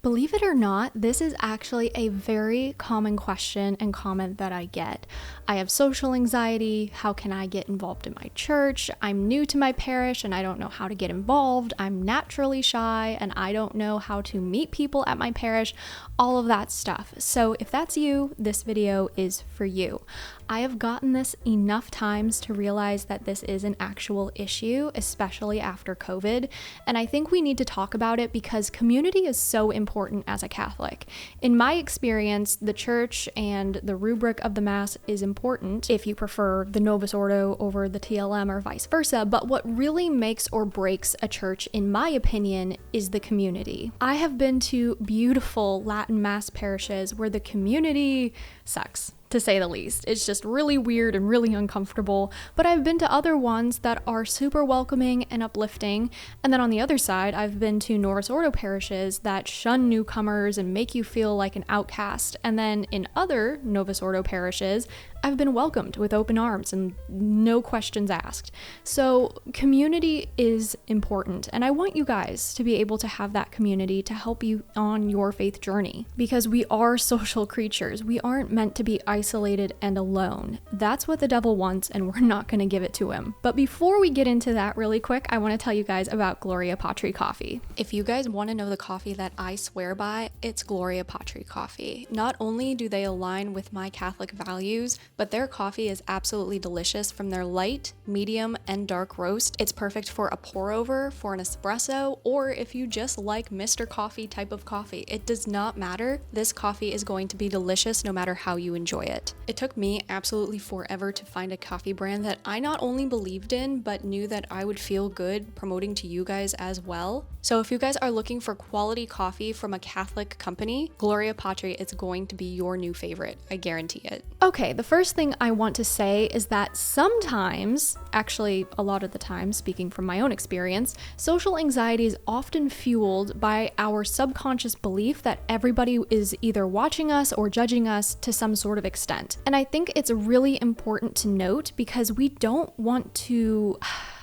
Believe it or not, this is actually a very common question and comment that I get. I have social anxiety. How can I get involved in my church? I'm new to my parish and I don't know how to get involved. I'm naturally shy and I don't know how to meet people at my parish, all of that stuff. So if that's you, this video is for you. I have gotten this enough times to realize that this is an actual issue, especially after COVID. And I think we need to talk about it because community is so important as a Catholic. In my experience, the church and the rubric of the Mass is important if you prefer the Novus Ordo over the TLM or vice versa. But what really makes or breaks a church, in my opinion, is the community. I have been to beautiful Latin Mass parishes where the community sucks, to say the least. It's just really weird and really uncomfortable, but I've been to other ones that are super welcoming and uplifting. And then on the other side, I've been to Novus Ordo parishes that shun newcomers and make you feel like an outcast. And then in other Novus Ordo parishes, I've been welcomed with open arms and no questions asked. So community is important, and I want you guys to be able to have that community to help you on your faith journey, because we are social creatures. We aren't meant to be isolated and alone. That's what the devil wants, and we're not going to give it to him. But before we get into that really quick, I want to tell you guys about Gloria Patri coffee. If you guys want to know the coffee that I swear by, it's Gloria Patri coffee. Not only do they align with my Catholic values, but their coffee is absolutely delicious. From their light, medium, and dark roast, it's perfect for a pour over, for an espresso, or if you just like Mr. Coffee type of coffee. It does not matter. This coffee is going to be delicious no matter how you enjoy it. It took me absolutely forever to find a coffee brand that I not only believed in, but knew that I would feel good promoting to you guys as well. So if you guys are looking for quality coffee from a Catholic company, Gloria Patri is going to be your new favorite. I guarantee it. Okay, the first thing I want to say is that sometimes, actually a lot of the time, speaking from my own experience, social anxiety is often fueled by our subconscious belief that everybody is either watching us or judging us to some sort of extent. And I think it's really important to note because we don't want to,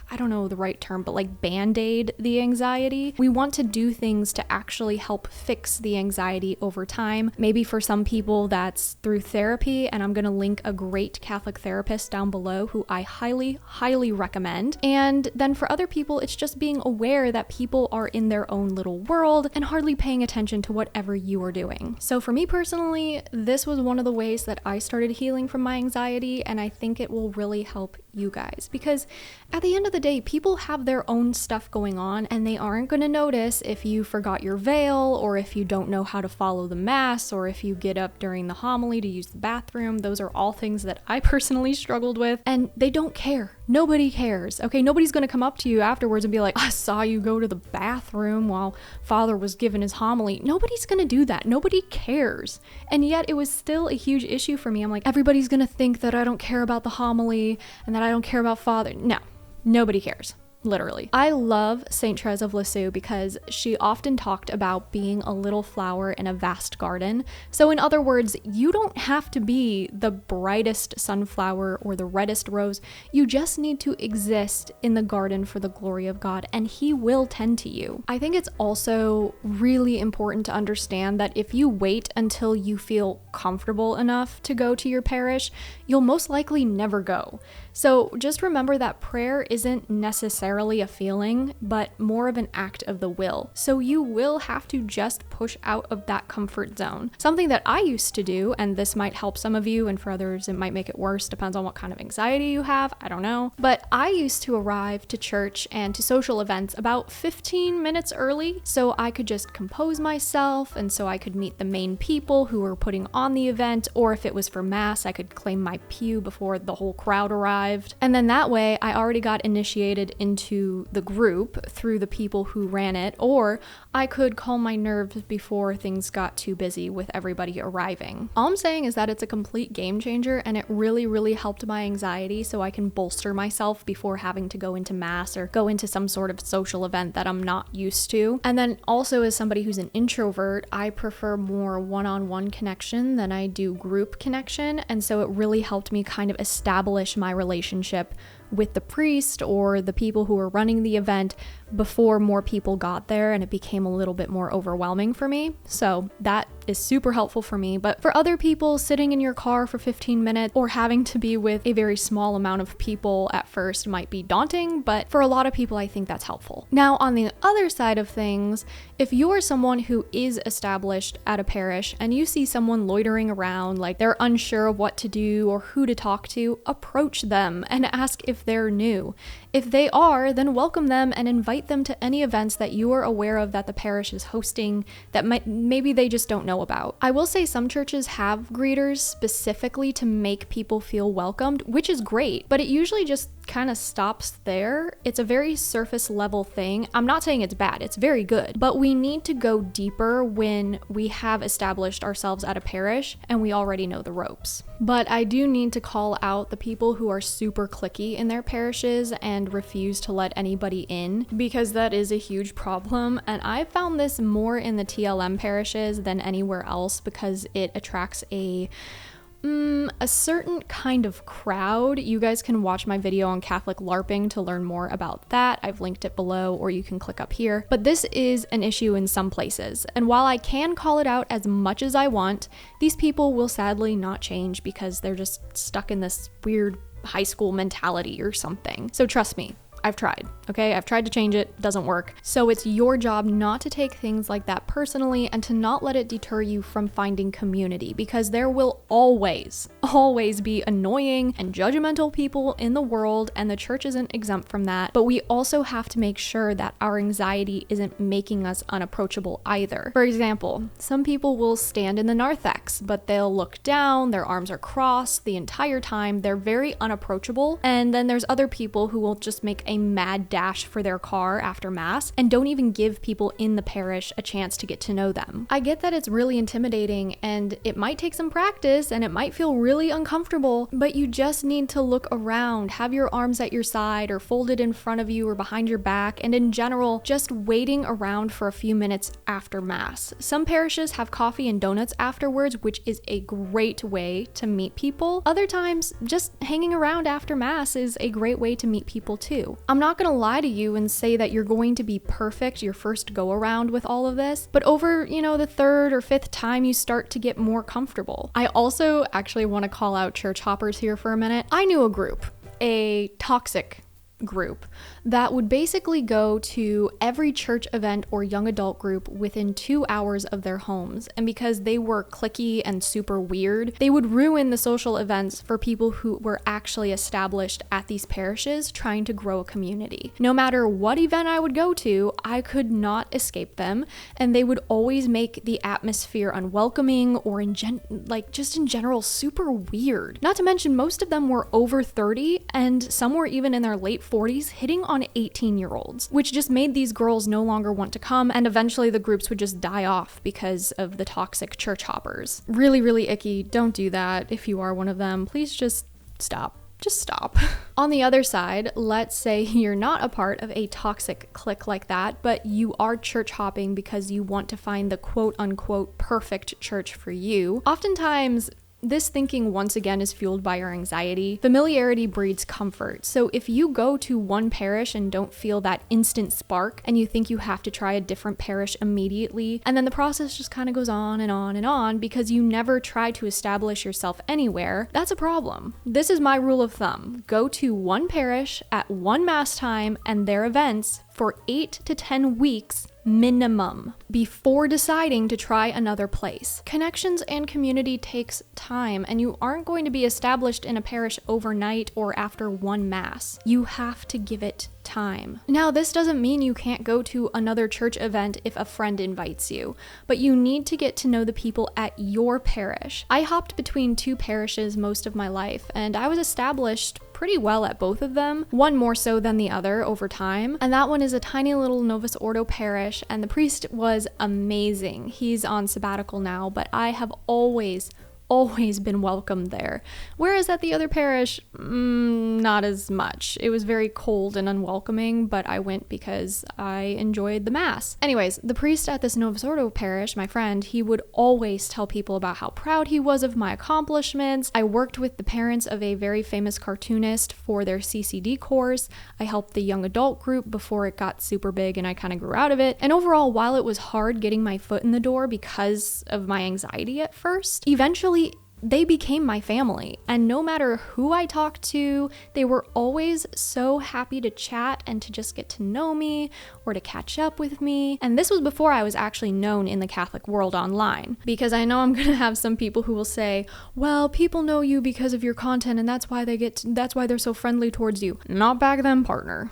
I don't know the right term, but like band-aid the anxiety. We want to do things to actually help fix the anxiety over time. Maybe for some people that's through therapy, and I'm going to link a great Catholic therapist down below who I highly, highly recommend. And then for other people, it's just being aware that people are in their own little world and hardly paying attention to whatever you are doing. So for me personally, this was one of the ways that I started healing from my anxiety, and I think it will really help you guys, because at the end of the day, people have their own stuff going on and they aren't going to notice if you forgot your veil, or if you don't know how to follow the Mass, or if you get up during the homily to use the bathroom. Those are all things that I personally struggled with, and they don't care. Nobody cares, okay? Nobody's going to come up to you afterwards and be like, I saw you go to the bathroom while Father was giving his homily. Nobody's going to do that. Nobody cares. And yet it was still a huge issue for me. I'm like, everybody's going to think that I don't care about the homily and that I don't care about Father. No, nobody cares. Literally. I love Saint Therese of Lisieux because she often talked about being a little flower in a vast garden. So in other words, you don't have to be the brightest sunflower or the reddest rose. You just need to exist in the garden for the glory of God, and He will tend to you. I think it's also really important to understand that if you wait until you feel comfortable enough to go to your parish, you'll most likely never go. So just remember that prayer isn't necessarily a feeling, but more of an act of the will. So you will have to just push out of that comfort zone. Something that I used to do, and this might help some of you, and for others it might make it worse, depends on what kind of anxiety you have, I don't know. But I used to arrive to church and to social events about 15 minutes early, so I could just compose myself, and so I could meet the main people who were putting on the event, or if it was for Mass, I could claim my pew before the whole crowd arrived. And then that way I already got initiated into the group through the people who ran it, or I could calm my nerves before things got too busy with everybody arriving. All I'm saying is that it's a complete game changer, and it really, really helped my anxiety so I can bolster myself before having to go into Mass or go into some sort of social event that I'm not used to. And then also, as somebody who's an introvert, I prefer more one-on-one connection than I do group connection, and so it really helped me kind of establish my relationship with the priest or the people who were running the event before more people got there, and it became a little bit more overwhelming for me. So that is super helpful for me. But for other people, sitting in your car for 15 minutes or having to be with a very small amount of people at first might be daunting, but for a lot of people, I think that's helpful. Now, on the other side of things, if you're someone who is established at a parish and you see someone loitering around, like they're unsure of what to do or who to talk to, approach them and ask if they're new. If they are, then welcome them and invite them to any events that you are aware of that the parish is hosting that maybe they just don't know about. I will say some churches have greeters specifically to make people feel welcomed, which is great, but it usually just kind of stops there. It's a very surface level thing. I'm not saying it's bad, it's very good, but we need to go deeper when we have established ourselves at a parish and we already know the ropes. But I do need to call out the people who are super cliquey in their parishes and refuse to let anybody in, because that is a huge problem. And I found this more in the TLM parishes than anywhere else because it attracts a certain kind of crowd. You guys can watch my video on Catholic LARPing to learn more about that. I've linked it below, or you can click up here. But this is an issue in some places. And while I can call it out as much as I want, these people will sadly not change because they're just stuck in this weird high school mentality or something. So trust me, I've tried, okay? I've tried to change it, doesn't work. So it's your job not to take things like that personally and to not let it deter you from finding community, because there will always be annoying and judgmental people in the world, and the church isn't exempt from that. But we also have to make sure that our anxiety isn't making us unapproachable either. For example, some people will stand in the narthex, but they'll look down, their arms are crossed the entire time, they're very unapproachable. And then there's other people who will just make a mad dash for their car after mass and don't even give people in the parish a chance to get to know them. I get that it's really intimidating and it might take some practice and it might feel really uncomfortable, but you just need to look around, have your arms at your side or folded in front of you or behind your back, and in general, just waiting around for a few minutes after mass. Some parishes have coffee and donuts afterwards, which is a great way to meet people. Other times, just hanging around after mass is a great way to meet people too. I'm not gonna lie to you and say that you're going to be perfect your first go around with all of this, but over, the third or fifth time you start to get more comfortable. I also actually want to call out church hoppers here for a minute. I knew a group, a toxic group, that would basically go to every church event or young adult group within 2 hours of their homes. And because they were cliquey and super weird, they would ruin the social events for people who were actually established at these parishes trying to grow a community. No matter what event I would go to, I could not escape them, and they would always make the atmosphere unwelcoming or just in general super weird. Not to mention most of them were over 30 and some were even in their late 40s hitting on 18-year-olds, which just made these girls no longer want to come, and eventually the groups would just die off because of the toxic church hoppers. Really, really icky. Don't do that. If you are one of them, please just stop. Just stop. On the other side, let's say you're not a part of a toxic clique like that, but you are church hopping because you want to find the quote unquote perfect church for you. Oftentimes, this thinking once again is fueled by our anxiety. Familiarity breeds comfort. So if you go to one parish and don't feel that instant spark and you think you have to try a different parish immediately, and then the process just kind of goes on and on and on because you never try to establish yourself anywhere, that's a problem. This is my rule of thumb. Go to one parish at one mass time and their events for 8 to 10 weeks minimum before deciding to try another place. Connections and community takes time, and you aren't going to be established in a parish overnight or after one mass. You have to give it time. Now, this doesn't mean you can't go to another church event if a friend invites you, but you need to get to know the people at your parish. I hopped between 2 parishes most of my life, and I was established pretty well at both of them, one more so than the other over time, and that one is a tiny little Novus Ordo parish, and the priest was amazing. He's on sabbatical now, but I have always always been welcomed there. Whereas at the other parish, not as much. It was very cold and unwelcoming, but I went because I enjoyed the mass. Anyways, the priest at this Novus Ordo parish, my friend, he would always tell people about how proud he was of my accomplishments. I worked with the parents of a very famous cartoonist for their CCD course. I helped the young adult group before it got super big and I kind of grew out of it. And overall, while it was hard getting my foot in the door because of my anxiety at first, eventually they became my family, and no matter who I talked to, they were always so happy to chat and to just get to know me or to catch up with me. And this was before I was actually known in the Catholic world online, because I know I'm gonna have some people who will say, well, people know you because of your content and that's why they're so friendly towards you. Not back then, partner.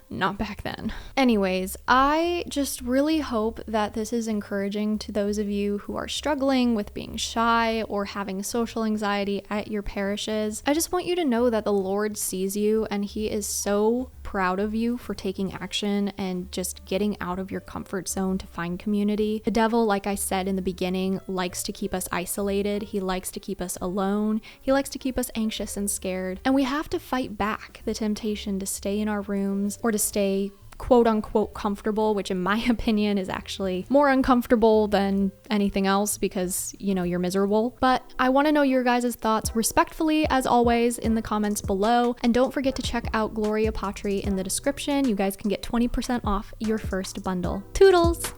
Not back then. Anyways, I just really hope that this is encouraging to those of you who are struggling with being shy or having social anxiety at your parishes. I just want you to know that the Lord sees you and He is so proud of you for taking action and just getting out of your comfort zone to find community. The devil, like I said in the beginning, likes to keep us isolated. He likes to keep us alone. He likes to keep us anxious and scared. And we have to fight back the temptation to stay in our rooms or to stay quote unquote comfortable, which in my opinion is actually more uncomfortable than anything else because, you know, you're miserable. But I want to know your guys' thoughts respectfully, as always, in the comments below. And don't forget to check out Gloria Patri in the description. You guys can get 20% off your first bundle. Toodles!